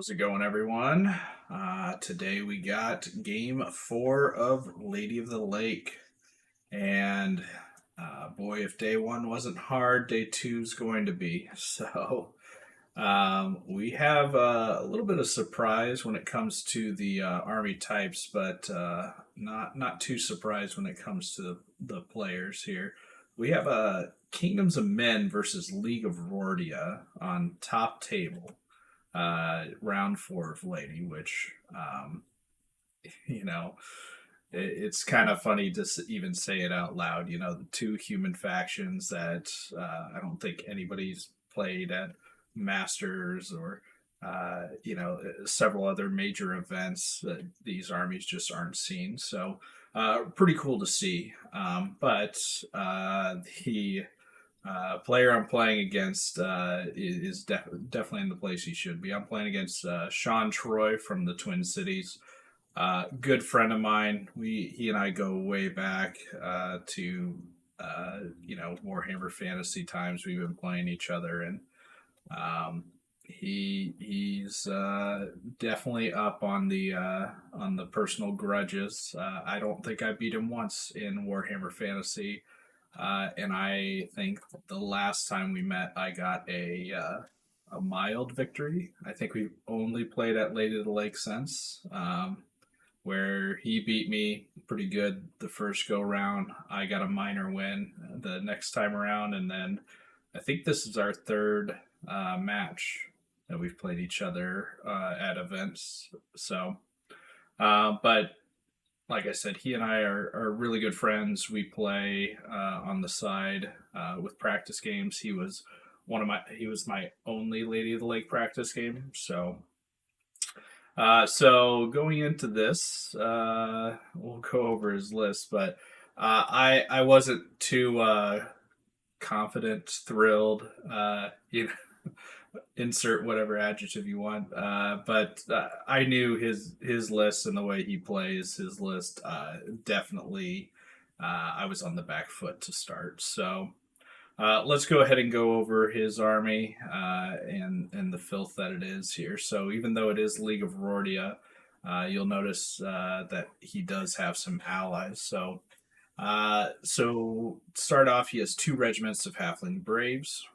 How's it going, everyone? Today we got game 4 of Lady of the Lake. And boy, if day 1 wasn't hard, day 2 is going to be. So we have a little bit of surprise when it comes to the army types, but not too surprised when it comes to the players here. We have Kingdoms of Men versus League of Rhordia on top table, round 4 of Lady, which, you know, it's kind of funny to even say it out loud. The two human factions that I don't think anybody's played at Masters or, several other major events that these armies just aren't seen. So, pretty cool to see. But the player I'm playing against is definitely in the place he should be. I'm playing against Sean Troy from the Twin Cities. Good friend of mine. He and I go way back to Warhammer Fantasy times. We've been playing each other, and he's definitely up on the personal grudges. I don't think I beat him once in Warhammer Fantasy. And I think the last time we met, I got a mild victory. I think we've only played at Lady of the Lake since, where he beat me pretty good the first go round. I got a minor win the next time around, and then I think this is our third match that we've played each other at events. So, but like I said, he and I are really good friends. We play on the side with practice games. He was my only Lady of the Lake practice game. So going into this, we'll go over his list, but I wasn't too confident, thrilled. Insert whatever adjective you want. But I knew his list and the way he plays his list. Definitely, I was on the back foot to start. So let's go ahead and go over his army and the filth that it is here. So even though it is League of Rhordia, you'll notice that he does have some allies. So start off, he has 2 regiments of Halfling Braves.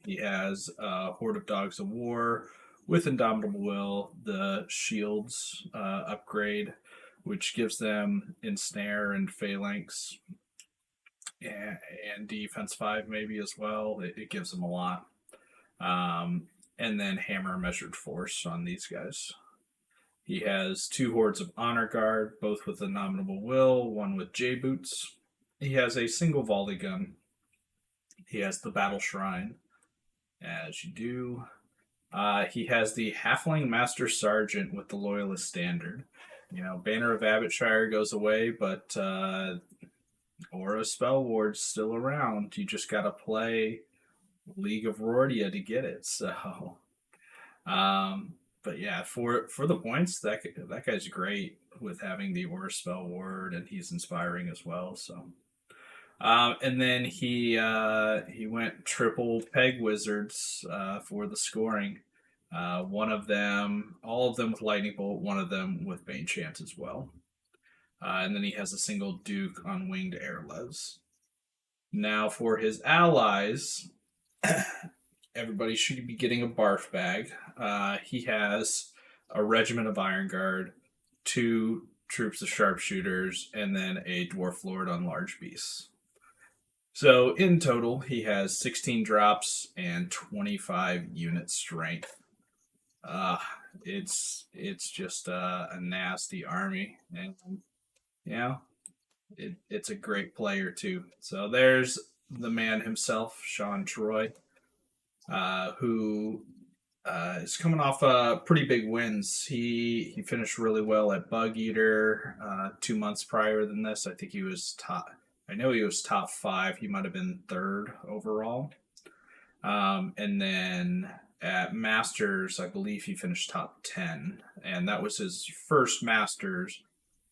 He has a Horde of Dogs of War with Indomitable Will, the Shields upgrade, which gives them Ensnare and Phalanx, and Defense 5 maybe as well. It gives them a lot. And then Hammer Measured Force on these guys. He has 2 Hordes of Honor Guard, both with Indomitable Will, one with J-Boots. He has a single volley gun. He has the Battle Shrine, as you do. He has the Halfling Master Sergeant with the Loyalist Standard. Banner of Abbottshire goes away, but Aura Spell Ward's still around. You just gotta play League of Rhordia to get it. So, but yeah, for the points, that guy's great with having the Aura Spell Ward, and he's inspiring as well. So. And then he went triple peg wizards for the scoring. One of them, all of them with lightning bolt. One of them with bane chant as well. And then he has a single duke on winged airlevs. Now for his allies, everybody should be getting a barf bag. He has a regiment of Iron Guard, 2 troops of sharpshooters, and then a dwarf lord on large beasts. So in total, he has 16 drops and 25 unit strength. It's just a nasty army, and it's a great player too. So there's the man himself, Sean Troy, who is coming off pretty big wins. He finished really well at Bug Eater 2 months prior than this. I think he was top. I know he was top 5. He might have been 3rd overall. And then at Masters, I believe he finished top 10. And that was his first Masters.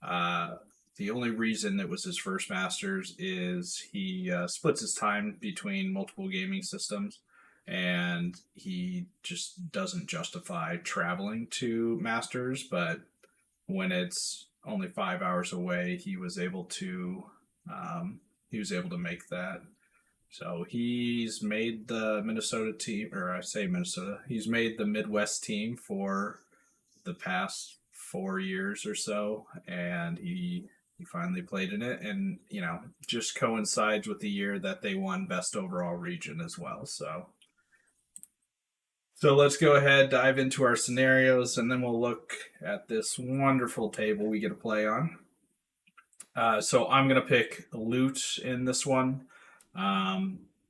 The only reason it was his first Masters is he splits his time between multiple gaming systems. and he just doesn't justify traveling to Masters. But when it's only 5 hours away, he was able to make that. So he's made the Minnesota team, or I say Minnesota, he's made the Midwest team for the past 4 years or so, and he finally played in it, and just coincides with the year that they won best overall region as well. So let's go ahead, dive into our scenarios, and then we'll look at this wonderful table we get to play on. So I'm gonna pick loot in this one.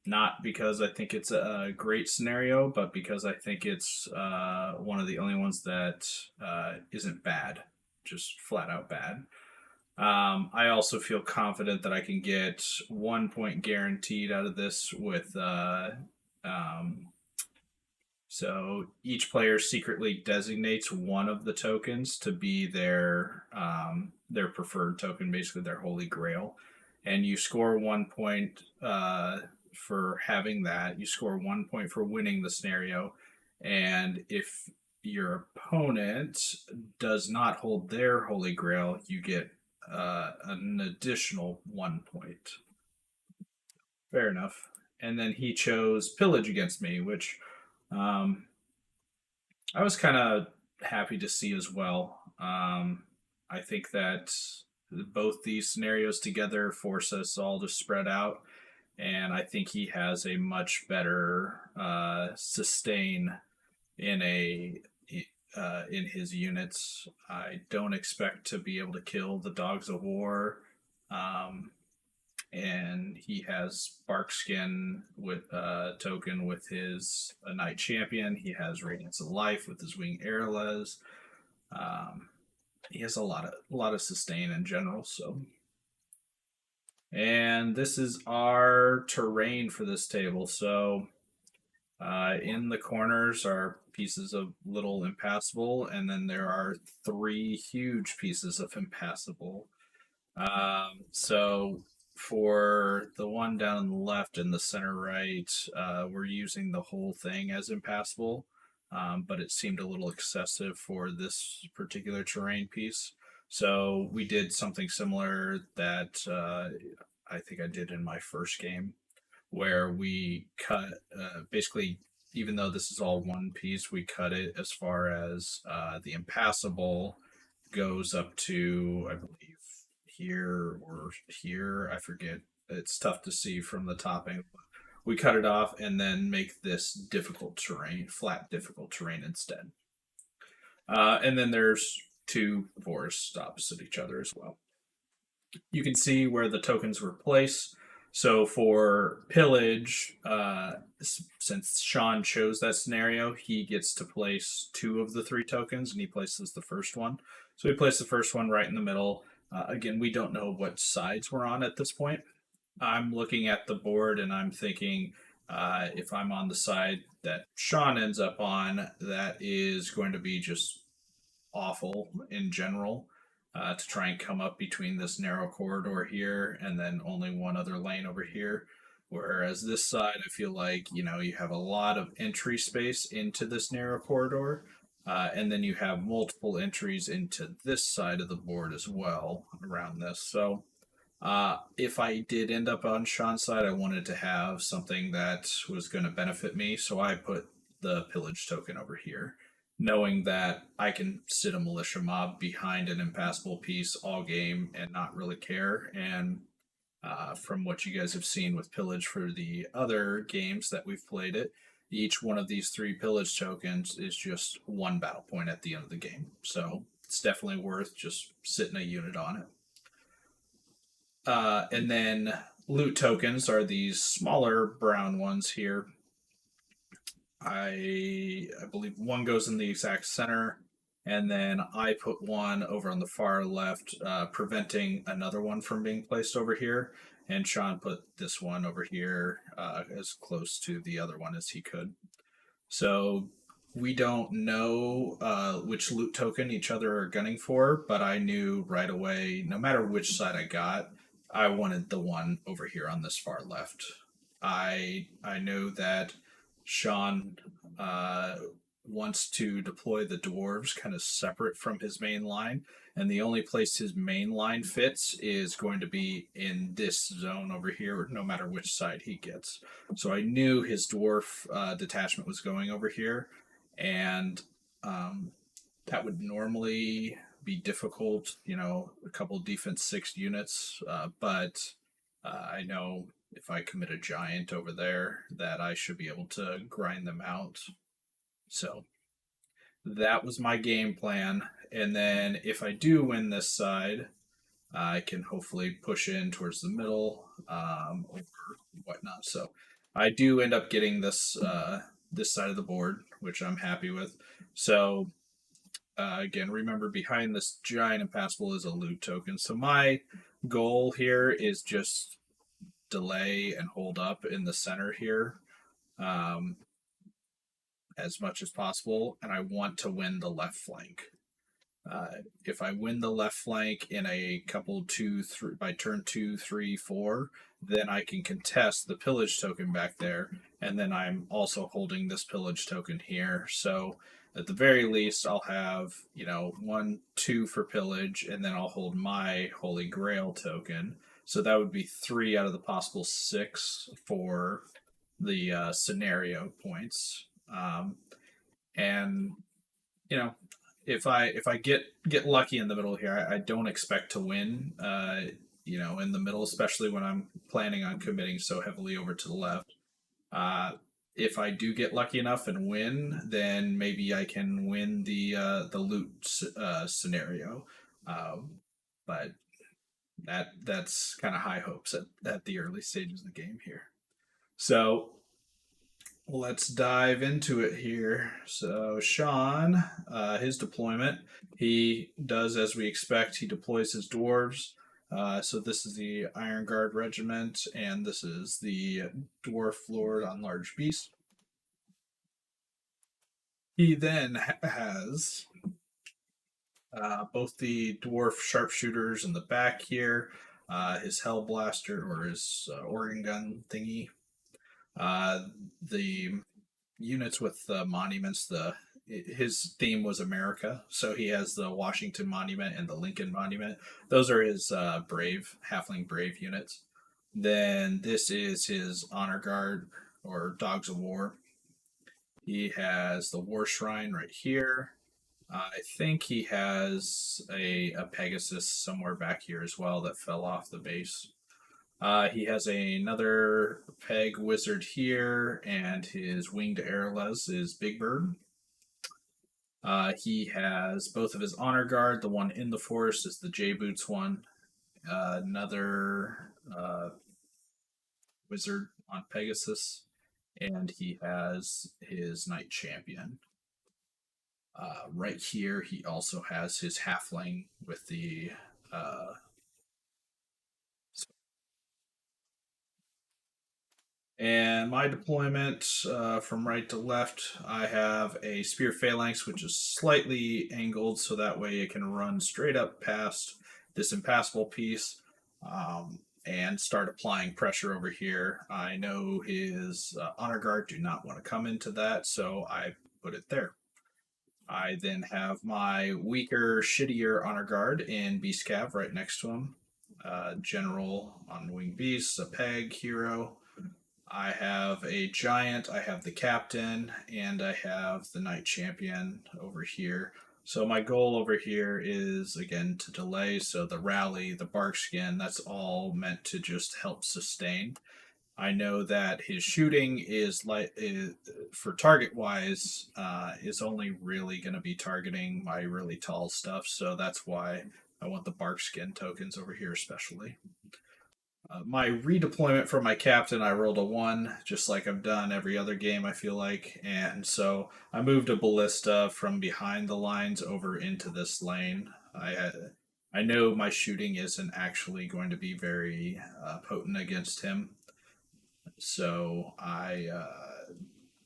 Not because I think it's a great scenario, but because I think it's one of the only ones that isn't bad, just flat out bad. I also feel confident that I can get 1 point guaranteed out of this with. So each player secretly designates one of the tokens to be their preferred token, basically their holy grail, and you score 1 point for having that. You score 1 point for winning the scenario, and if your opponent does not hold their holy grail, you get an additional 1 point. Fair enough. And then he chose pillage against me, which I was kind of happy to see as well. I think that both these scenarios together force us all to spread out, and I think he has a much better sustain in in his units. I don't expect to be able to kill the Dogs of War. And he has Barkskin with token with his Knight Champion. He has Radiance of Life with his Wing Airless. He has a lot of sustain in general. So, and this is our terrain for this table. So, in the corners are pieces of little impassable, and then there are 3 huge pieces of impassable. So for the one down on the left and the center right, we're using the whole thing as impassable, but it seemed a little excessive for this particular terrain piece. So we did something similar that I think I did in my first game, where we cut basically, even though this is all one piece, we cut it as far as the impassable goes up to, I believe, here or here. I forget. It's tough to see from the topping. We cut it off and then make this difficult terrain, flat difficult terrain instead. And then there's 2 forests opposite each other as well. You can see where the tokens were placed. So for pillage, since Sean chose that scenario, he gets to place 2 of the 3 tokens, and he places the first one. So he placed the first one right in the middle. Again, we don't know what sides we're on at this point. I'm looking at the board and I'm thinking, if I'm on the side that Sean ends up on, that is going to be just awful in general. To try and come up between this narrow corridor here and then only one other lane over here. Whereas this side, I feel like, you have a lot of entry space into this narrow corridor. And then you have multiple entries into this side of the board as well around this. So if I did end up on Sean's side, I wanted to have something that was going to benefit me. So I put the pillage token over here, knowing that I can sit a militia mob behind an impassable piece all game and not really care. And from what you guys have seen with pillage for the other games that we've played it, each one of these 3 pillage tokens is just 1 battle point at the end of the game. So it's definitely worth just sitting a unit on it. And then loot tokens are these smaller brown ones here. I believe one goes in the exact center, and then I put one over on the far left, preventing another one from being placed over here. And Sean put this one over here as close to the other one as he could. So we don't know which loot token each other are gunning for, but I knew right away, no matter which side I got, I wanted the one over here on this far left. I know that Sean wants to deploy the dwarves kind of separate from his main line, and the only place his main line fits is going to be in this zone over here, no matter which side he gets. So I knew his dwarf detachment was going over here, and um, that would normally be difficult, a couple defense 6 units, but I know if I commit a giant over there that I should be able to grind them out. So that was my game plan. And then if I do win this side, I can hopefully push in towards the middle or whatnot. So I do end up getting this side of the board, which I'm happy with. So again, remember behind this giant impassable is a loot token. So my goal here is just delay and hold up in the center here um, as much as possible, and I want to win the left flank. If I win the left flank in a couple two, three by turn 2, 3, 4, then I can contest the pillage token back there, and then I'm also holding this pillage token here. So at the very least, I'll have 1, 2 for pillage, and then I'll hold my Holy Grail token. So that would be 3 out of the possible 6 for the scenario points. And if I get lucky in the middle here, I don't expect to win. In the middle, especially when I'm planning on committing so heavily over to the left. If I do get lucky enough and win, then maybe I can win the loot scenario. But that's kind of high hopes at the early stages of the game here. So let's dive into it here. So Sean, his deployment, he does as we expect. He deploys his dwarves. So this is the Iron Guard Regiment, and this is the Dwarf Lord on Large Beast. He then has both the Dwarf Sharpshooters in the back here, his Hell Blaster or his organ gun thingy. The units with the monuments, his theme was America, so he has the Washington Monument and the Lincoln Monument. Those are his halfling brave units. Then this is his honor guard or dogs of war. He has the war shrine right here. I think he has a Pegasus somewhere back here as well that fell off the base. He has another Peg Wizard here, and his winged airless is Big Bird. He has both of his honor guard. The one in the forest is the J Boots one. Another wizard on Pegasus, and he has his Knight Champion. Right here, he also has his halfling with the and my deployment from right to left, I have a Spear Phalanx, which is slightly angled so that way it can run straight up past this impassable piece and start applying pressure over here. I know his Honor Guard do not want to come into that, so I put it there. I then have my weaker, shittier Honor Guard in Beast Cav right next to him. General on Winged Beasts, a Peg hero. I have a giant, I have the captain, and I have the Knight Champion over here. So my goal over here is, again, to delay. So the rally, the bark skin, that's all meant to just help sustain. I know that his shooting is for target wise, is only really going to be targeting my really tall stuff. So that's why I want the bark skin tokens over here, especially. My redeployment for my captain, I rolled a 1, just like I've done every other game, I feel like. And so I moved a ballista from behind the lines over into this lane. I know my shooting isn't actually going to be very potent against him. So I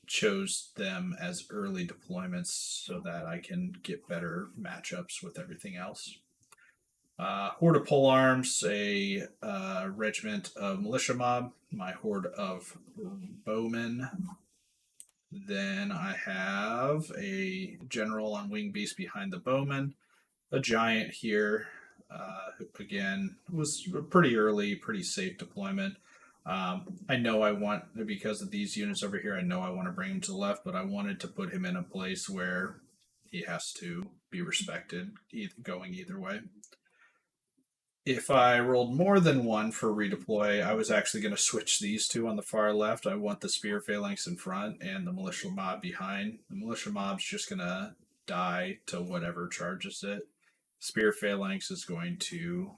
chose them as early deployments so that I can get better matchups with everything else. Horde of Polearms, a regiment of militia mob, my horde of bowmen, Then I have a general on wing beast behind the bowman, a giant here. Again, was pretty early, pretty safe deployment. I know I want, because of these units over here, I know I want to bring him to the left, but I wanted to put him in a place where he has to be respected, going either way. If I rolled more than one for redeploy, I was actually going to switch these two on the far left. I want the spear phalanx in front and the militia mob behind. The militia mob's just going to die to whatever charges it. Spear phalanx is going to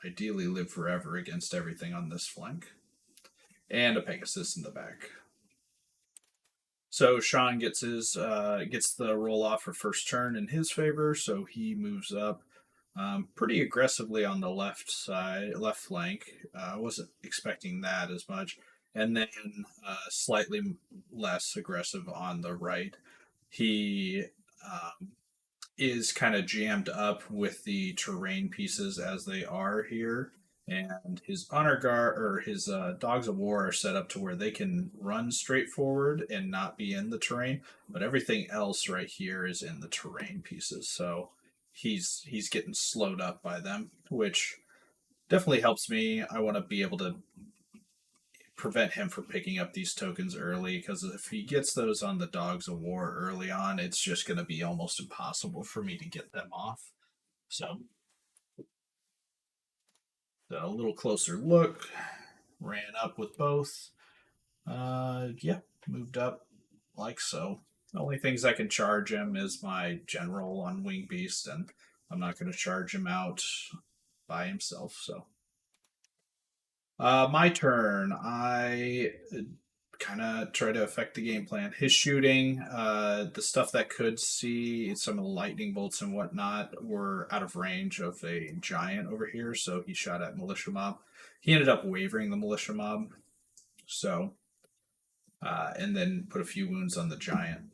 ideally live forever against everything on this flank. And a Pegasus in the back. So Sean gets the roll off for first turn in his favor, so he moves up pretty aggressively on the left flank. I wasn't expecting that as much, and then slightly less aggressive on the right. He is kind of jammed up with the terrain pieces as they are here. And his honor guard or his dogs of war are set up to where they can run straight forward and not be in the terrain, but everything else right here is in the terrain pieces. So he's getting slowed up by them, which definitely helps me. I want to be able to prevent him from picking up these tokens early, because if he gets those on the dogs of war early on, it's just going to be almost impossible for me to get them off. So a little closer look, ran up with both. Yeah, moved up like so. The only things I can charge him is my general on Wing Beast, and I'm not going to charge him out by himself. So, my turn. I kind of try to affect the game plan. His shooting, the stuff that could see some of the lightning bolts and whatnot were out of range of a giant over here, so he shot at militia mob. He ended up wavering the militia mob, so and then put a few wounds on the giant.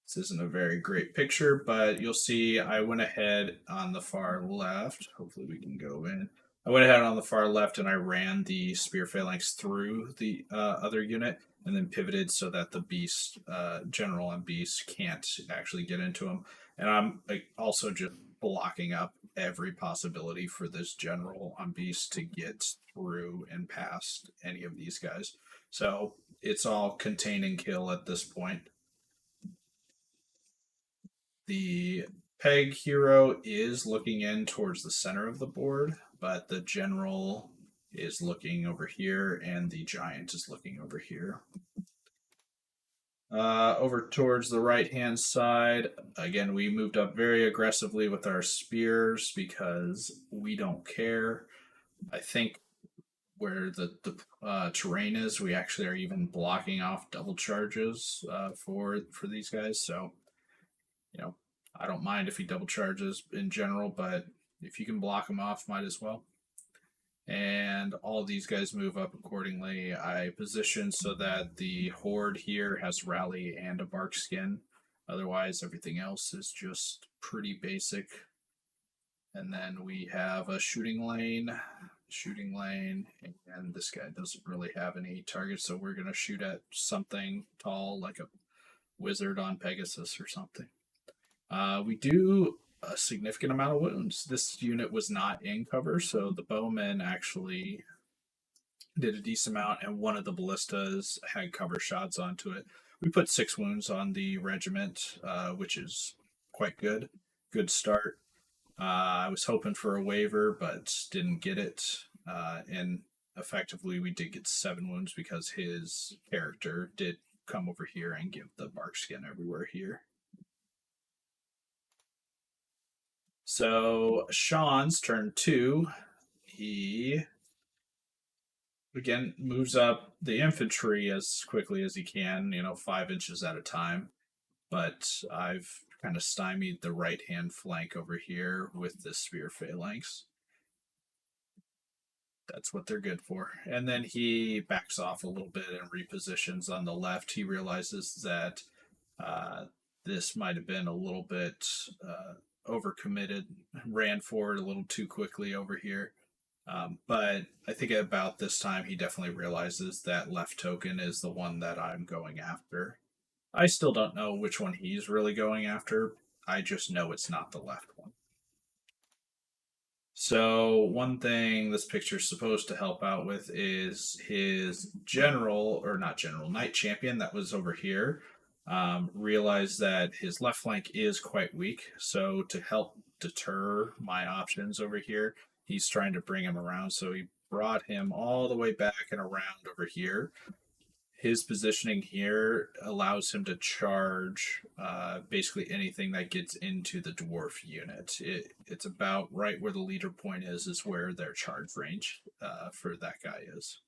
This isn't a very great picture, but you'll see I went ahead on the far left. Hopefully we can go in. I went ahead on the far left and I ran the spear phalanx through the other unit and then pivoted so that the beast, general and beast, can't actually get into him. And I'm also just blocking up every possibility for this general on beast to get through and past any of these guys. So it's all contain and kill at this point. The peg hero is looking in towards the center of the board, but the general is looking over here and the giant is looking over here. Over towards the right hand side, again, we moved up very aggressively with our spears because we don't care. I think where the terrain is, we actually are even blocking off double charges for these guys. So you know, I don't mind if he double charges in general, but if you can block him off, might as well. And all these guys move up accordingly. I position so that the horde here has rally and a bark skin. Otherwise, everything else is just pretty basic. And then we have a shooting lane, and this guy doesn't really have any targets, so we're going to shoot at something tall like a wizard on Pegasus or something. We do a significant amount of wounds. This unit was not in cover, so the bowmen actually did a decent amount, and one of the ballistas had cover shots onto it. We put 6 wounds on the regiment, which is quite good. Good start. I was hoping for a waiver, but didn't get it. And effectively, we did get 7 wounds because his character did come over here and give the bark skin everywhere here. So Sean's turn 2. He again moves up the infantry as quickly as he can, 5 inches at a time. But I've kind of stymied the right hand flank over here with the spear phalanx. That's what they're good for. And then he backs off a little bit and repositions on the left. He realizes that this might have been a little bit overcommitted, ran forward a little too quickly over here. But I think about this time he definitely realizes that left token is the one that I'm going after. I still don't know which one he's really going after. I just know it's not the left one. So one thing this picture's supposed to help out with is his general, or not general, knight champion that was over here. Realized that his left flank is quite weak. So to help deter my options over here, he's trying to bring him around. So he brought him all the way back and around over here. His positioning here allows him to charge basically anything that gets into the dwarf unit. It's about right where the leader point is where their charge range for that guy is.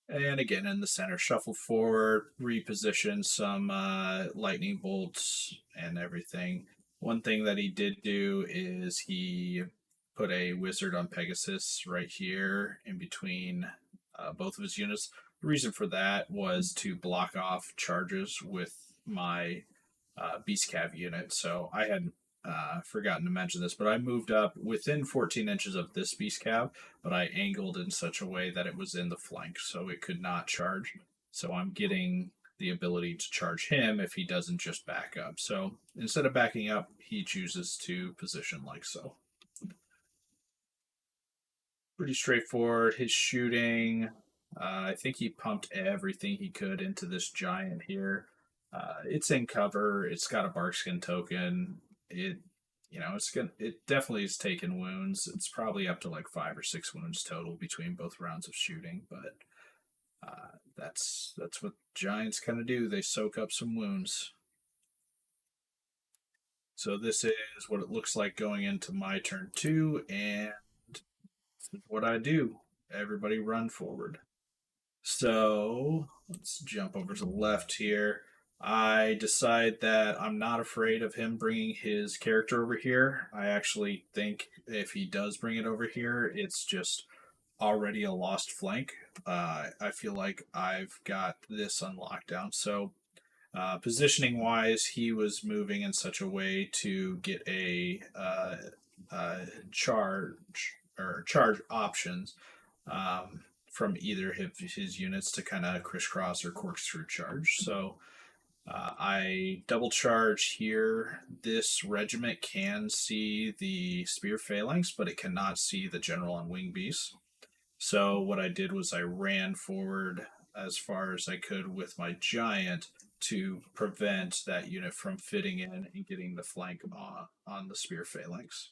And again, in the center, shuffle forward, reposition some lightning bolts and everything. One thing that he did do is he put a wizard on Pegasus right here in between both of his units. The reason for that was to block off charges with my Beast Cav unit. So I had forgotten to mention this, but I moved up within 14 inches of this Beast Cav, but I angled in such a way that it was in the flank, so it could not charge. So I'm getting the ability to charge him if he doesn't just back up. So instead of backing up, he chooses to position like so. Pretty straightforward. His shooting, I think he pumped everything he could into this giant here. It's in cover. It's got a barkskin token. It definitely is taken wounds. It's probably up to like 5 or 6 wounds total between both rounds of shooting. But that's what giants kind of do. They soak up some wounds. So this is what it looks like going into my turn 2, and this is what I do. Everybody run forward. So let's jump over to the left here. I decide that I'm not afraid of him bringing his character over here. I actually think if he does bring it over here, it's just already a lost flank. I feel like I've got this on lockdown. So, positioning wise, he was moving in such a way to get a charge or charge options. From either of his units to kind of crisscross or corkscrew charge. So I double charge here. This regiment can see the spear phalanx, but it cannot see the general on wing beasts. So what I did was I ran forward as far as I could with my giant to prevent that unit from fitting in and getting the flank on the spear phalanx.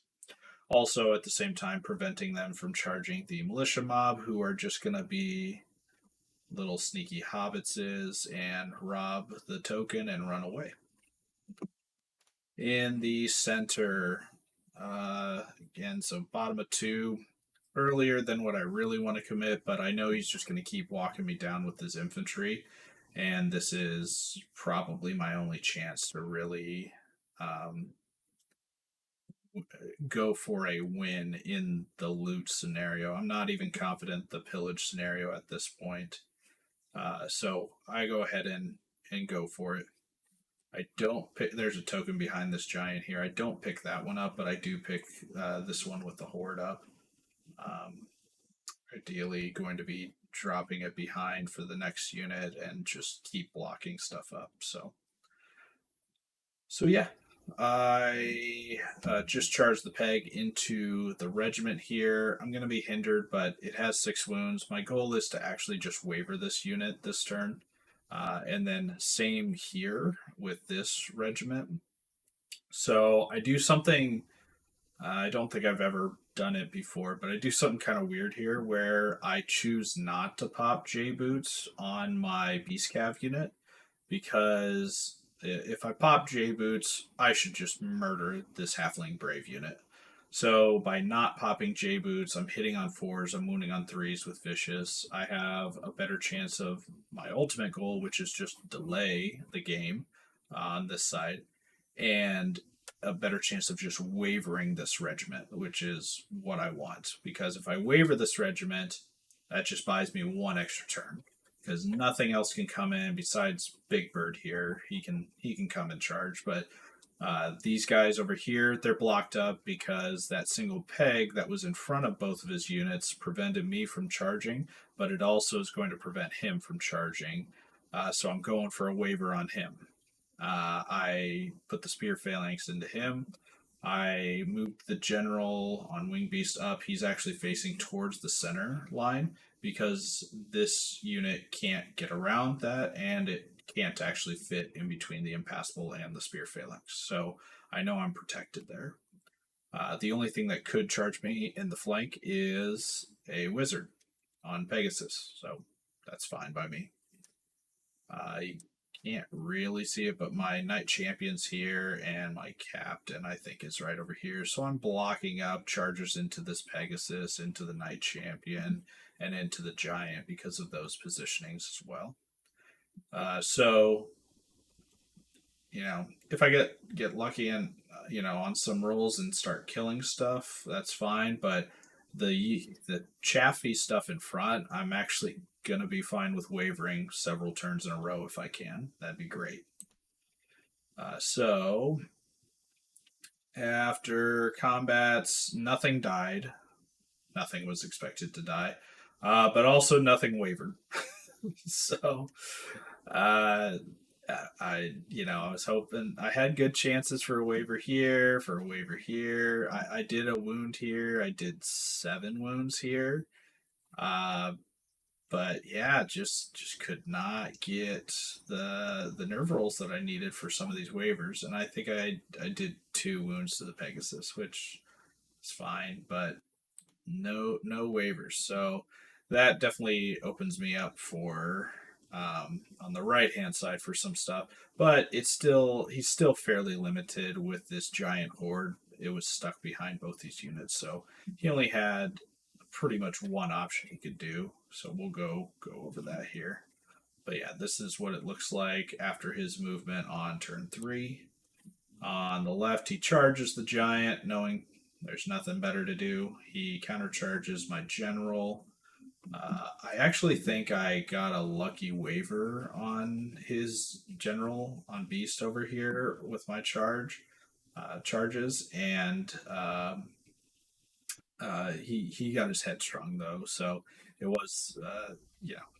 Also, at the same time, preventing them from charging the militia mob, who are just going to be little sneaky hobbitses and rob the token and run away. In the center, again, so bottom of 2, earlier than what I really want to commit, but I know he's just going to keep walking me down with his infantry, and this is probably my only chance to really go for a win in the loot scenario. I'm not even confident the pillage scenario at this point. So I go ahead and go for it. I don't pick. There's a token behind this giant here. I don't pick that one up, but I do pick this one with the horde up. Ideally, going to be dropping it behind for the next unit and just keep blocking stuff up. So yeah, I just charged the peg into the regiment here. I'm going to be hindered, but it has 6 wounds. My goal is to actually just waver this unit this turn. And then same here with this regiment. So I do something, I don't think I've ever done it before, but I do something kind of weird here where I choose not to pop J boots on my Beast Cav unit because if I pop J boots, I should just murder this Halfling Brave unit. So by not popping J boots, I'm hitting on 4s, I'm wounding on 3s with Vicious. I have a better chance of my ultimate goal, which is just delay the game on this side, and a better chance of just wavering this regiment, which is what I want. Because if I waver this regiment, that just buys me 1 extra turn because nothing else can come in besides Big Bird here. He can come and charge, but These guys over here, they're blocked up because that single peg that was in front of both of his units prevented me from charging, but it also is going to prevent him from charging. So I'm going for a waiver on him. I put the spear phalanx into him. I moved the general on Wing Beast up. He's actually facing towards the center line because this unit can't get around that and it can't actually fit in between the impassable and the spear phalanx. So I know I'm protected there. The only thing that could charge me in the flank is a wizard on Pegasus. So that's fine by me. I can't really see it, but my knight champion's here and my captain I think is right over here. So I'm blocking up chargers into this Pegasus, into the knight champion, and into the giant because of those positionings as well. So if I get lucky and on some rolls and start killing stuff, that's fine. But the chaffy stuff in front, I'm actually gonna be fine with wavering several turns in a row if I can. That'd be great. So after combats, nothing died. Nothing was expected to die, but also nothing wavered. So uh, I was hoping I had good chances for a waiver here, for a waiver here. I did a wound here. I did 7 wounds here. Uh, but yeah, just could not get the nerve rolls that I needed for some of these waivers, and I think I did 2 wounds to the Pegasus, which is fine, but no waivers. So that definitely opens me up for on the right hand side for some stuff. But he's still fairly limited with this giant horde. It was stuck behind both these units, so he only had pretty much one option he could do. So we'll go over that here. But yeah, this is what it looks like after his movement on turn 3. On the left, he charges the giant, knowing there's nothing better to do. He countercharges my general. I actually think I got a lucky waiver on his general on Beast over here with my charges, and he got his headstrong though, so it was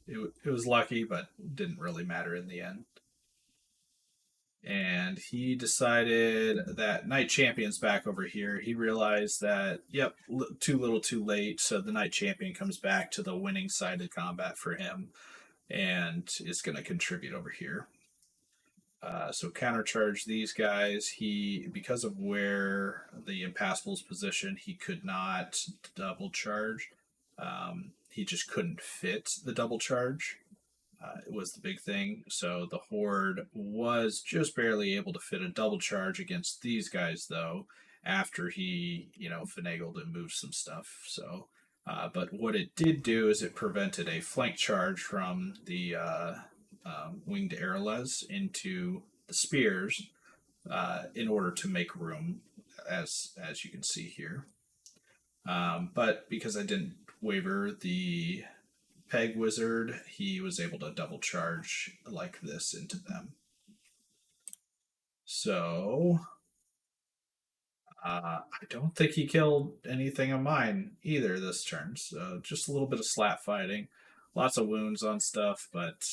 it was lucky, but didn't really matter in the end. And he decided that Knight Champion's back over here. He realized that, yep, too little too late. So the Knight Champion comes back to the winning side of combat for him and is going to contribute over here. So countercharge these guys. Because of where the Impassable's position, he could not double charge. He just couldn't fit the double charge. It was the big thing. So the Horde was just barely able to fit a double charge against these guys, though, after he, finagled and moved some stuff. So, but what it did do is it prevented a flank charge from the winged Arales into the spears in order to make room, as you can see here. But because I didn't waver the Peg Wizard, he was able to double charge like this into them. So I don't think he killed anything of mine either this turn. So just a little bit of slap fighting, lots of wounds on stuff, but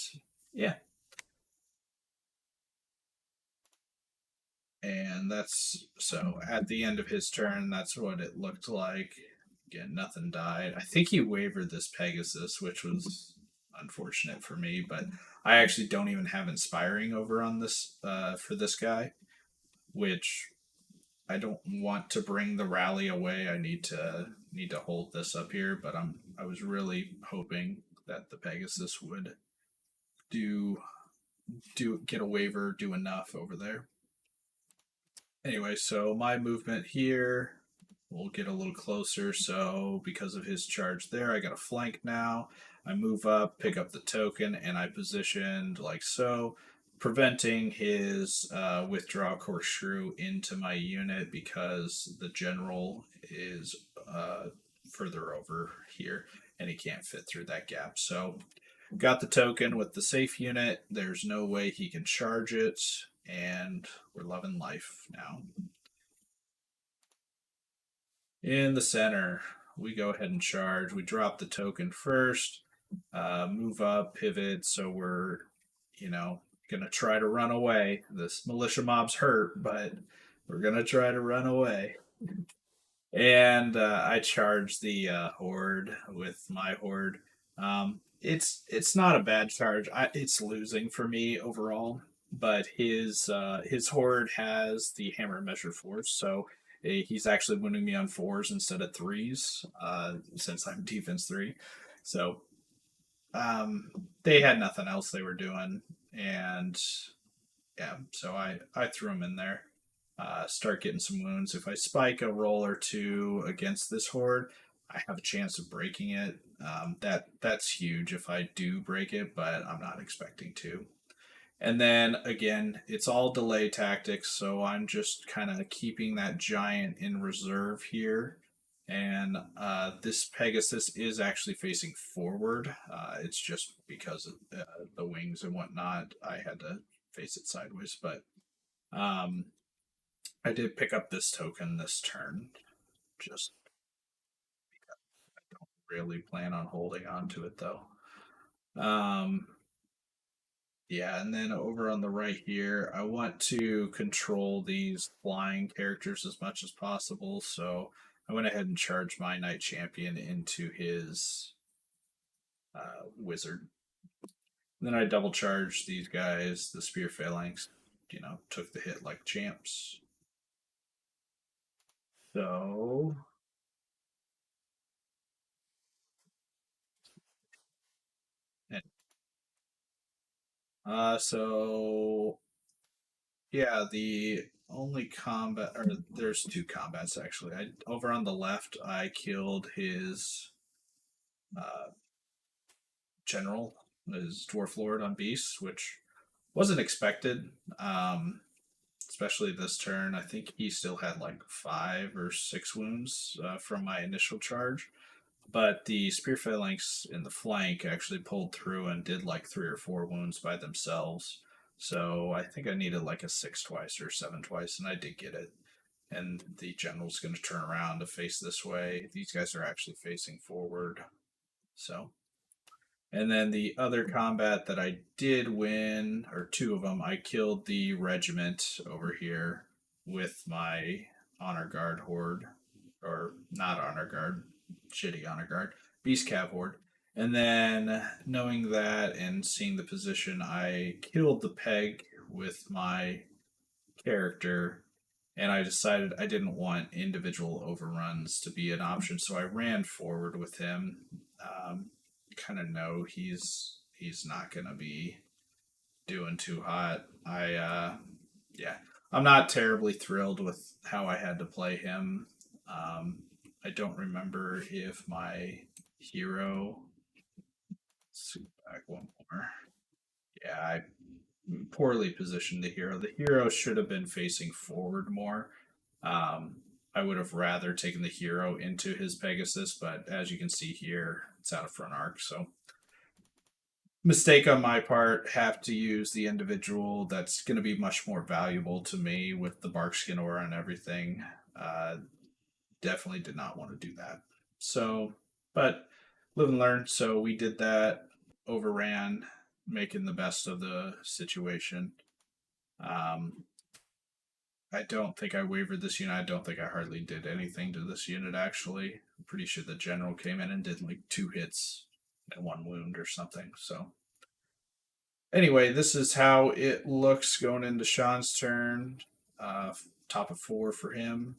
yeah. And so at the end of his turn, that's what it looked like. Again, nothing died. I think he wavered this Pegasus, which was unfortunate for me, but I actually don't even have inspiring over on this for this guy, which I don't want to bring the rally away. I need to hold this up here, but I was really hoping that the Pegasus would get a waiver, do enough over there. Anyway, so my movement here, we'll get a little closer. So because of his charge there, I got a flank now. I move up, pick up the token, and I positioned like so, preventing his withdraw corkscrew into my unit because the general is further over here and he can't fit through that gap. So got the token with the safe unit. There's no way he can charge it, and we're loving life now. In the center, we go ahead and charge. We drop the token first, move up, pivot, so we're, you know, gonna try to run away. This militia mob's hurt, but we're gonna try to run away. And I charge the horde with my horde. It's not a bad charge. It's losing for me overall, but his horde has the hammer measure force, so he's actually winning me on fours instead of threes, since I'm defense three. So they had nothing else they were doing, and yeah, so I threw him in there. Start getting some wounds. If I spike a roll or two against this horde, I have a chance of breaking it. That's huge if I do break it, but I'm not expecting to. And then again, it's all delay tactics, so I'm just kind of keeping that giant in reserve here. And this Pegasus is actually facing forward. It's just because of the wings and whatnot, I had to face it sideways. But um, I did pick up this token this turn. Just don't really plan on holding on to it though. Um, yeah, and then over on the right here, I want to control these flying characters as much as possible. So I went ahead and charged my Knight Champion into his wizard. And then I double charged these guys, the Spear Phalanx, took the hit like champs. So so yeah, the only combat, or there's two combats actually. I over on the left, I killed his uh, general, his dwarf lord on beasts, which wasn't expected. Especially this turn. I think he still had like 5 or 6 wounds from my initial charge. But the spear phalanx in the flank actually pulled through and did like 3 or 4 wounds by themselves. So I think I needed like a 6 twice or 7 twice, and I did get it. And the general's going to turn around to face this way. These guys are actually facing forward. So, and then the other combat that I did win, or 2 of them, I killed the regiment over here with my honor guard horde, or not honor guard, shitty honor guard, beast cav horde. And then knowing that and seeing the position, I killed the peg with my character, and I decided I didn't want individual overruns to be an option, so I ran forward with him. Kind of know he's not gonna be doing too hot. Yeah, I'm not terribly thrilled with how I had to play him. I don't remember if my hero. Let's see back one more. Yeah, I poorly positioned the hero. The hero should have been facing forward more. I would have rather taken the hero into his Pegasus, but as you can see here, it's out of front arc. So, mistake on my part. Have to use the individual that's going to be much more valuable to me with the Barkskin aura and everything. Definitely did not want to do that. So, but live and learn. So, we did that, overran, making the best of the situation. Um, I don't think I wavered this unit. I don't think I hardly did anything to this unit, actually. I'm pretty sure the general came in and did like 2 hits and 1 wound or something. So, anyway, this is how it looks going into Sean's turn. Top of 4 for him.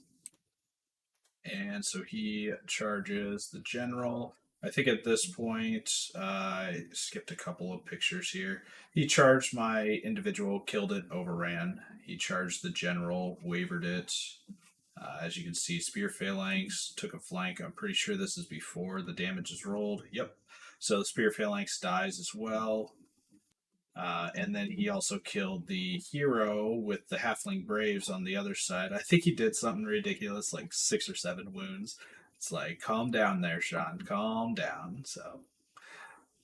And so he charges the general. I think at this point, I skipped a couple of pictures here. He charged my individual, killed it, overran. He charged the general, wavered it. As you can see, Spear Phalanx took a flank. I'm pretty sure this is before the damage is rolled. Yep. So the Spear Phalanx dies as well. And then he also killed the hero with the Halfling Braves on the other side. I think he did something ridiculous, like 6 or 7 wounds. It's like, calm down there, Sean. Calm down. So,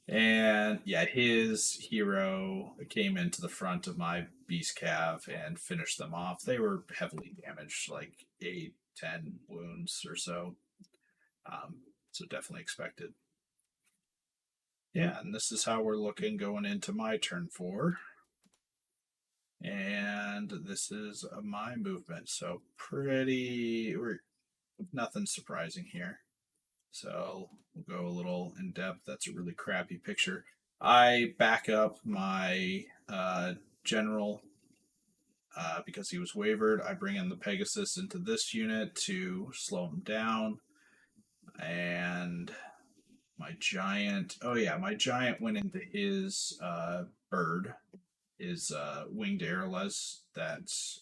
And yeah, his hero came into the front of my beast cav and finished them off. They were heavily damaged, like 8, 10 wounds or so. Um, so definitely expected. Yeah, and this is how we're looking going into my turn 4. And this is my movement. So we're nothing surprising here. So we'll go a little in depth. That's a really crappy picture. I back up my general because he was wavered. I bring in the Pegasus into this unit to slow him down. And my giant. Oh, yeah, my giant went into his bird, his winged airless. That's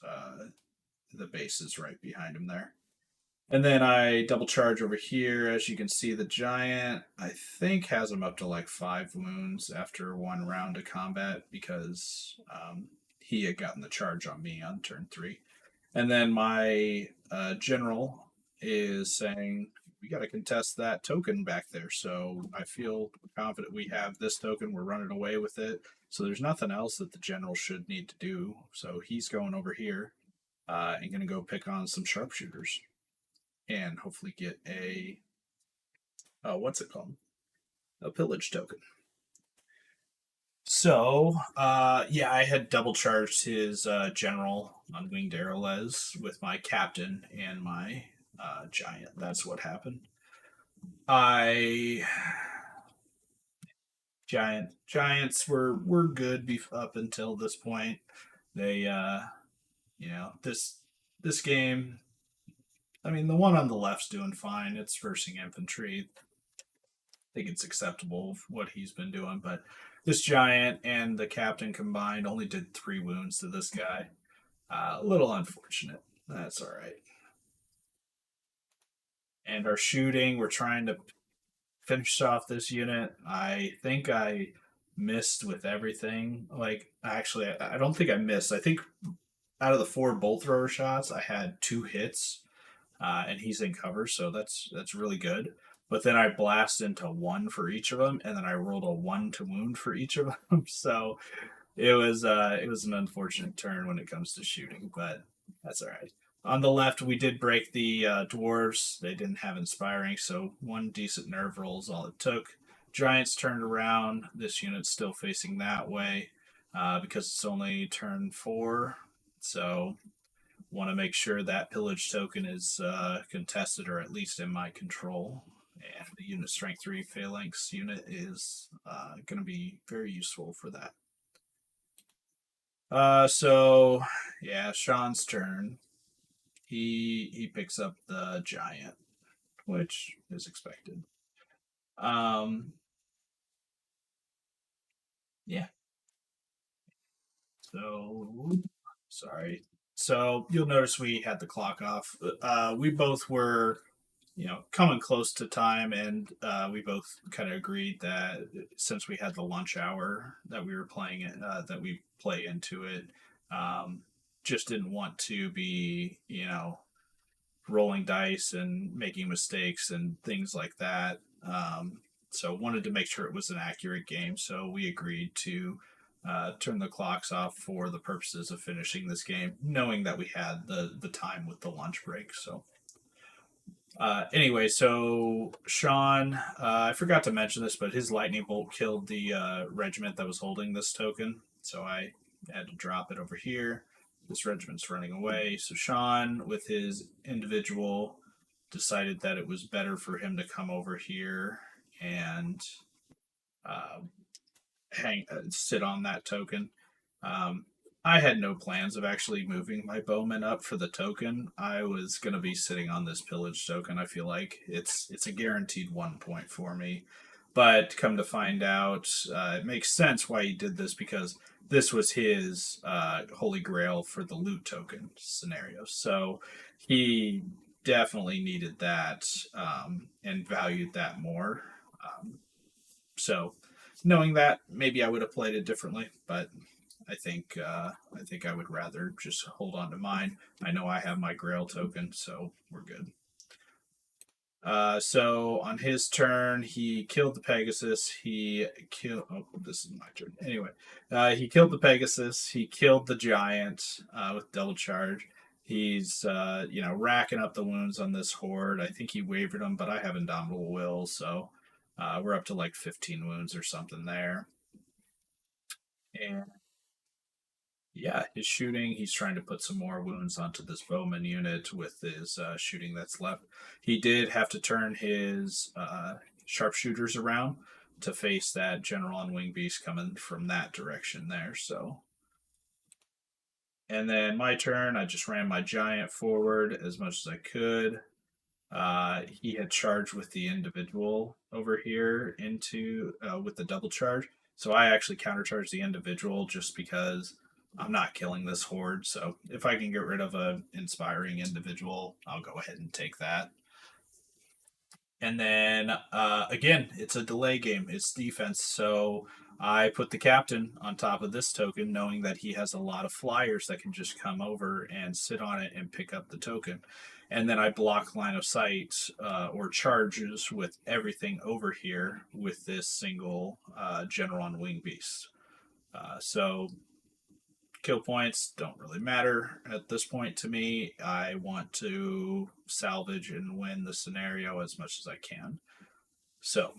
the base is right behind him there. And then I double charge over here. As you can see, the giant, I think, has him up to like 5 wounds after 1 round of combat because he had gotten the charge on me on turn 3. And then my general is saying, we got to contest that token back there. So I feel confident we have this token. We're running away with it. So there's nothing else that the general should need to do. So he's going over here and going to go pick on some sharpshooters and hopefully get a what's it called? A pillage token. So, yeah, I had double charged his general on Winged Arrowles with my captain and my giant. That's what happened. I giants were good up until this point. They this game. I mean, the one on the left's doing fine. It's versing infantry. Think it's acceptable what he's been doing. But this giant and the captain combined only did 3 wounds to this guy. A little unfortunate. That's all right. And our shooting, we're trying to finish off this unit. I think I missed with everything. Like, actually, I don't think I missed. I think out of the 4 bolt thrower shots, I had 2 hits, and he's in cover, so that's really good. But then I blast into 1 for each of them, and then I rolled a 1 to wound for each of them. So it was an unfortunate turn when it comes to shooting, but that's all right. On the left, we did break the dwarves. They didn't have inspiring, so 1 decent nerve roll is all it took. Giants turned around. This unit's still facing that way because it's only turn 4. So want to make sure that pillage token is contested or at least in my control. And the unit strength 3 phalanx unit is going to be very useful for that. So yeah, Sean's turn. He picks up the giant, which is expected. Um, yeah. So sorry. So you'll notice we had the clock off. We both were, coming close to time, and we both kind of agreed that since we had the lunch hour that we were playing it, that we play into it, um, just didn't want to be, rolling dice and making mistakes and things like that. So wanted to make sure it was an accurate game. So we agreed to turn the clocks off for the purposes of finishing this game, knowing that we had the time with the lunch break. So anyway, so Sean, I forgot to mention this, but his lightning bolt killed the regiment that was holding this token. So I had to drop it over here. This regiment's running away. So Sean, with his individual, decided that it was better for him to come over here and uh, sit on that token. Um, I had no plans of actually moving my bowman up for the token. I was going to be sitting on this pillage token. I feel like it's a guaranteed 1 point for me. But come to find out, it makes sense why he did this because this was his holy grail for the loot token scenario. So he definitely needed that and valued that more. So knowing that, maybe I would have played it differently, but I think I would rather just hold on to mine. I know I have my Grail token, so we're good. So on his turn, he killed the Pegasus. He killed. Oh, this is my turn. Anyway, he killed the Pegasus. He killed the giant with double charge. He's racking up the wounds on this horde. I think he wavered them, but I have Indomitable Will, so we're up to like 15 wounds or something there. And yeah, his shooting, he's trying to put some more wounds onto this bowman unit with his shooting that's left. He did have to turn his sharpshooters around to face that general on wing beast coming from that direction there. So, and then my turn, I just ran my giant forward as much as I could. He had charged with the individual over here into with the double charge. So I actually countercharged the individual just because I'm not killing this horde. So if I can get rid of a inspiring individual, I'll go ahead and take that. And then again, it's a delay game. It's defense. So I put the captain on top of this token, knowing that he has a lot of flyers that can just come over and sit on it and pick up the token. And then I block line of sight or charges with everything over here with this single general on wing beast. So kill points don't really matter at this point to me. I want to salvage and win the scenario as much as I can. So,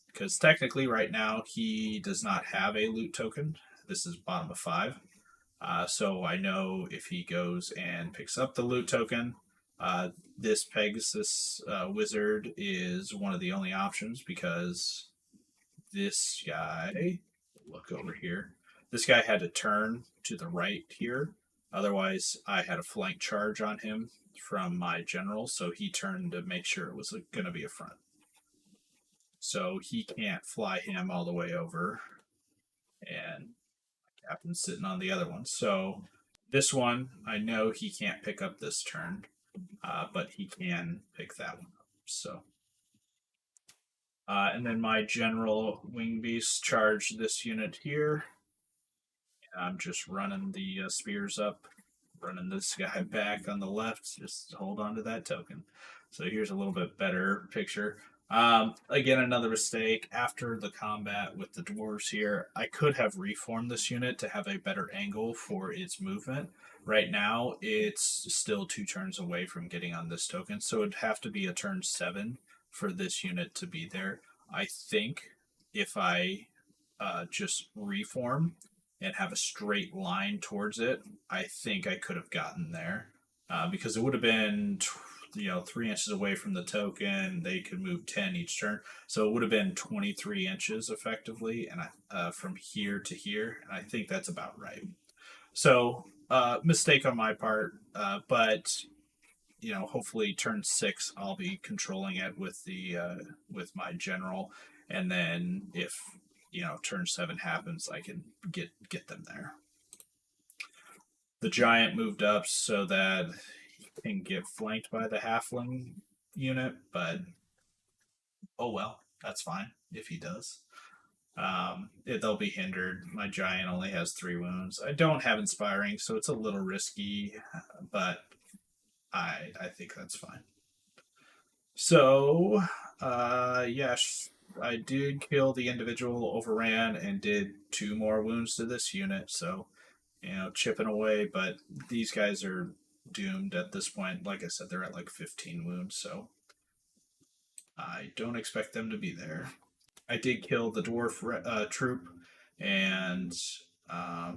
because technically right now he does not have a loot token. This is bottom of 5. So I know if he goes and picks up the loot token, this Pegasus wizard is one of the only options because this guy, look over here, this guy had to turn to the right here. Otherwise, I had a flank charge on him from my general, so he turned to make sure it was going to be a front. So he can't fly him all the way over, and Captain's sitting on the other one. So this one, I know he can't pick up this turn, but he can pick that one up. So. And then my general wing beast charge this unit here. I'm just running the spears up, running this guy back on the left. Just hold on to that token. So here's a little bit better picture. Again, another mistake. After the combat with the dwarves here, I could have reformed this unit to have a better angle for its movement. Right now, it's still 2 turns away from getting on this token, so it'd have to be a turn 7 for this unit to be there. I think if I just reform and have a straight line towards it, I think I could have gotten there because it would have been 3 inches away from the token. They could move 10 each turn, so it would have been 23 inches effectively, and from here to here, and I think that's about right. So mistake on my part, but hopefully turn 6 I'll be controlling it with the with my general, and then if turn 7 happens, I can get them there. The giant moved up so that he can get flanked by the halfling unit, but oh well, that's fine if he does. They'll be hindered. My giant only has 3 wounds. I don't have inspiring, so it's a little risky, but I think that's fine. So, yes, I did kill the individual, overran, and did 2 more wounds to this unit. So, chipping away. But these guys are doomed at this point. Like I said, they're at like 15 wounds. So, I don't expect them to be there. I did kill the dwarf troop, and I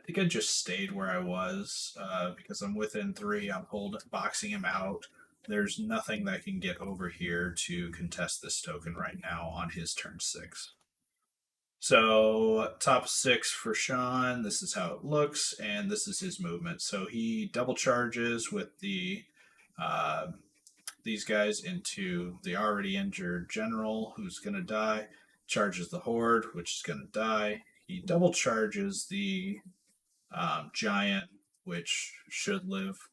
think I just stayed where I was because I'm within 3. I'm boxing him out. There's nothing that can get over here to contest this token right now on his turn 6. So top 6 for Sean. This is how it looks, and this is his movement. So he double charges with these guys into the already injured general, who's going to die. Charges the horde, which is going to die. He double charges the giant, which should live.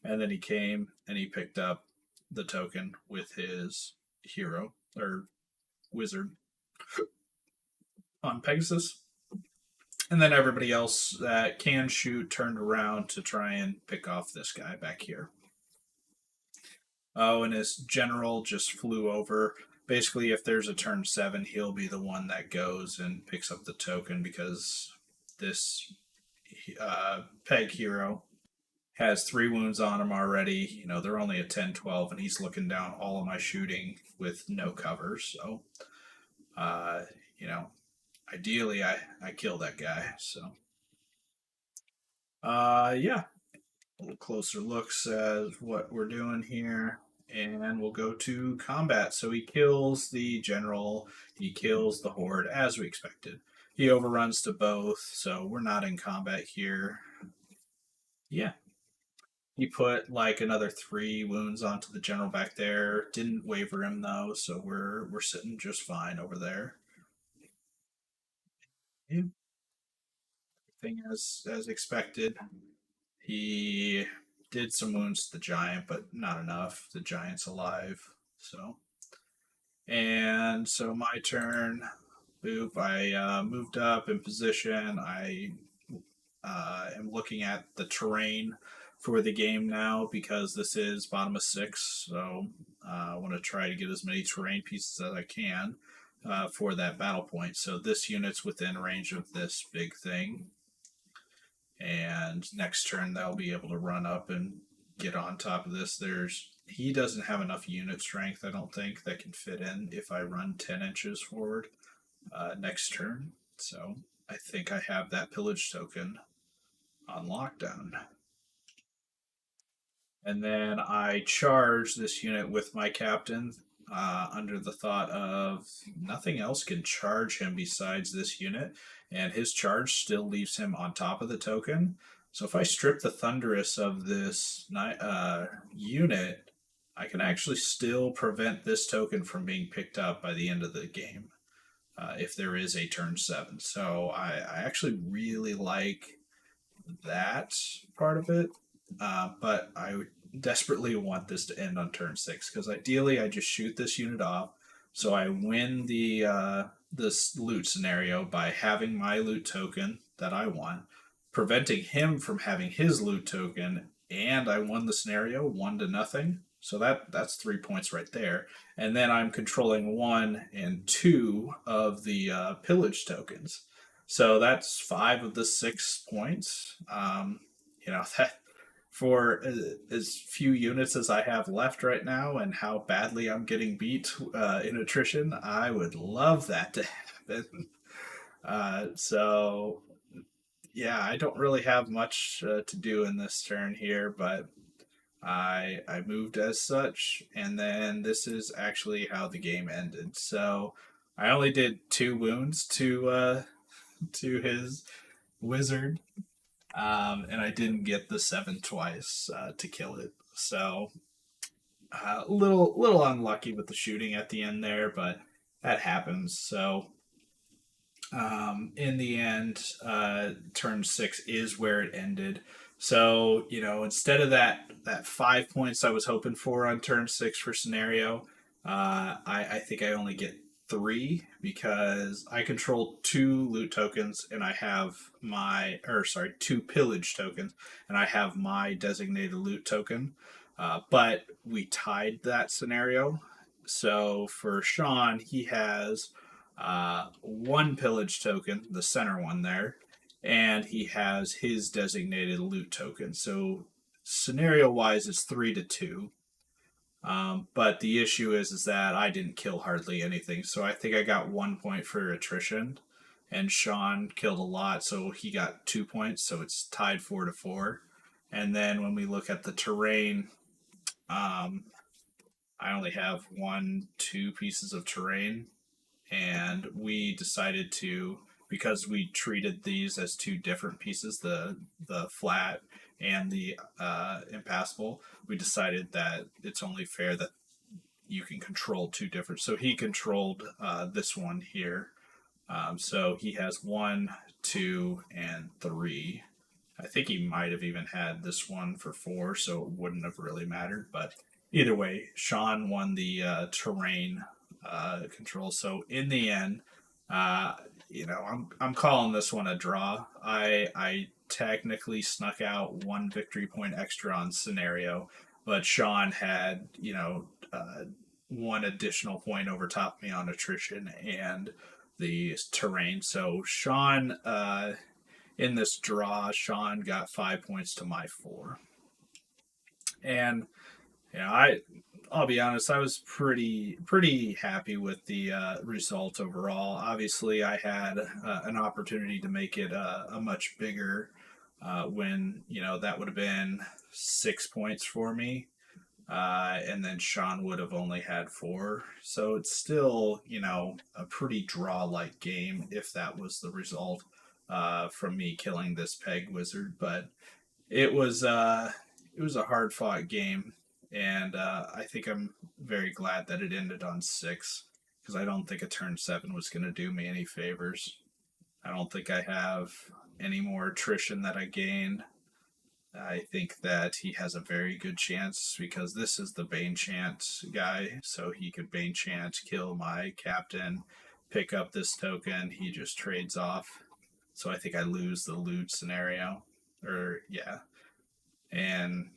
And then he came and he picked up the token with his hero or wizard on Pegasus. And then everybody else that can shoot turned around to try and pick off this guy back here. Oh, and his general just flew over. Basically, if there's a turn 7, he'll be the one that goes and picks up the token because this Peg hero has 3 wounds on him already. You know, they're only a 10-12, and he's looking down all of my shooting with no cover. So, uh, you know, ideally, I kill that guy. So, yeah, a little closer looks at what we're doing here. And we'll go to combat. So he kills the general, he kills the horde as we expected. He overruns to both, so we're not in combat here. Yeah, he put like another 3 wounds onto the general back there. Didn't waver him though, so we're sitting just fine over there. Yeah, everything as expected. He did some wounds to the giant, but not enough. The giant's alive, so. And so my turn. Boop. I moved up in position. I am looking at the terrain for the game now because this is bottom of 6. So I want to try to get as many terrain pieces as I can for that battle point. So this unit's within range of this big thing. And next turn they'll be able to run up and get on top of this. He doesn't have enough unit strength, I don't think, that can fit in if I run 10 inches forward next turn. So I think I have that pillage token on lockdown. And then I charge this unit with my captain under the thought of nothing else can charge him besides this unit, and his charge still leaves him on top of the token. So if I strip the Thunderous of this unit, I can actually still prevent this token from being picked up by the end of the game if there is a turn 7. So I actually really like that part of it, but I desperately want this to end on turn 6 because ideally I just shoot this unit off, so I win the this loot scenario by having my loot token that I want, preventing him from having his loot token, and I won the scenario 1-0. So that's 3 points right there, and then I'm controlling 1 and 2 of the pillage tokens. So that's 5 of the 6 points. You know, that for as few units as I have left right now and how badly I'm getting beat in attrition, I would love that to happen. So, yeah, I don't really have much to do in this turn here, but I moved as such, and then this is actually how the game ended. So I only did 2 wounds to his wizard, and I didn't get the 7 twice to kill it. So little unlucky with the shooting at the end there, but that happens. So in the end, turn 6 is where it ended. So you know, instead of that 5 points I was hoping for on turn 6 for scenario, I think I only get 3 because I control 2 loot tokens and I have or sorry, 2 pillage tokens and I have my designated loot token. But we tied that scenario. So for Sean, he has 1 pillage token, the center one there, and he has his designated loot token. So scenario wise, it's 3-2. But the issue is that I didn't kill hardly anything, so I think I got 1 point for attrition, and Sean killed a lot, so he got 2 points. So it's tied 4-4. And then when we look at the terrain, um, I only have 2 pieces of terrain, and we decided to, because we treated these as 2 different pieces, the flat and the impassable, we decided that it's only fair that you can control 2 different. So he controlled this one here. So he has 1, 2, and 3. I think he might have even had this one for 4, so it wouldn't have really mattered. But either way, Sean won the terrain control. So in the end, uh, you know, I'm calling this one a draw. I technically snuck out 1 victory point extra on scenario. but Sean had, one additional point over top of me on attrition and the terrain. So Sean, in this draw, Sean got 5 points to my 4. And I'll be honest, I was pretty happy with the result overall. Obviously, I had an opportunity to make it a much bigger when that would have been 6 points for me, and then Sean would have only had 4. So it's still a pretty draw-like game if that was the result from me killing this peg wizard, but it was it was a hard fought game, and I think I'm very glad that it ended on 6 because I don't think a turn 7 was going to do me any favors. I don't think I have any more attrition that I gained. I think that he has a very good chance because this is the Bane Chant guy, so he could Bane Chant, kill my captain, pick up this token. He just trades off. So I think I lose the loot scenario. Or, yeah. And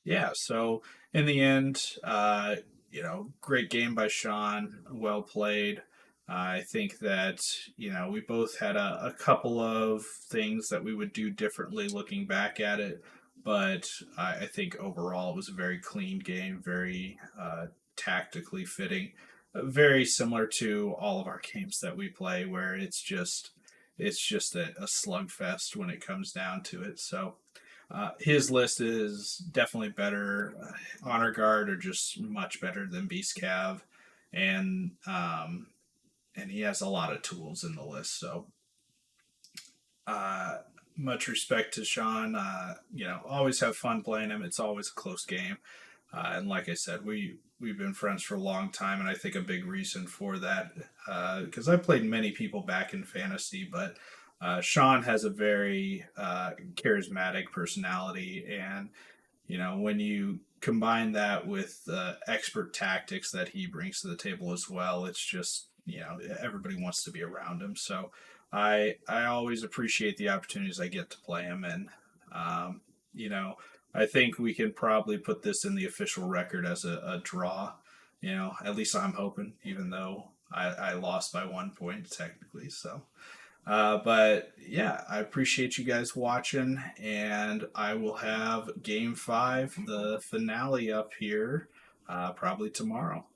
yeah, so in the end, great game by Sean, well played. I think that we both had a couple of things that we would do differently looking back at it, but I think overall it was a very clean game, very tactically fitting, very similar to all of our games that we play, where it's just a slugfest when it comes down to it. So his list is definitely better. Honor Guard are just much better than Beast Cav, and he has a lot of tools in the list. So uh, much respect to Sean. Always have fun playing him. It's always a close game, and like I said, we've been friends for a long time, and I think a big reason for that because I played many people back in fantasy, but Sean has a very charismatic personality, and when you combine that with expert tactics that he brings to the table as well, it's just everybody wants to be around him. So I always appreciate the opportunities I get to play him, and um, you know I think we can probably put this in the official record as a draw. At least I'm hoping, even though I lost by 1 point technically. So. But yeah, I appreciate you guys watching, and I will have Game 5, the finale, up here probably tomorrow.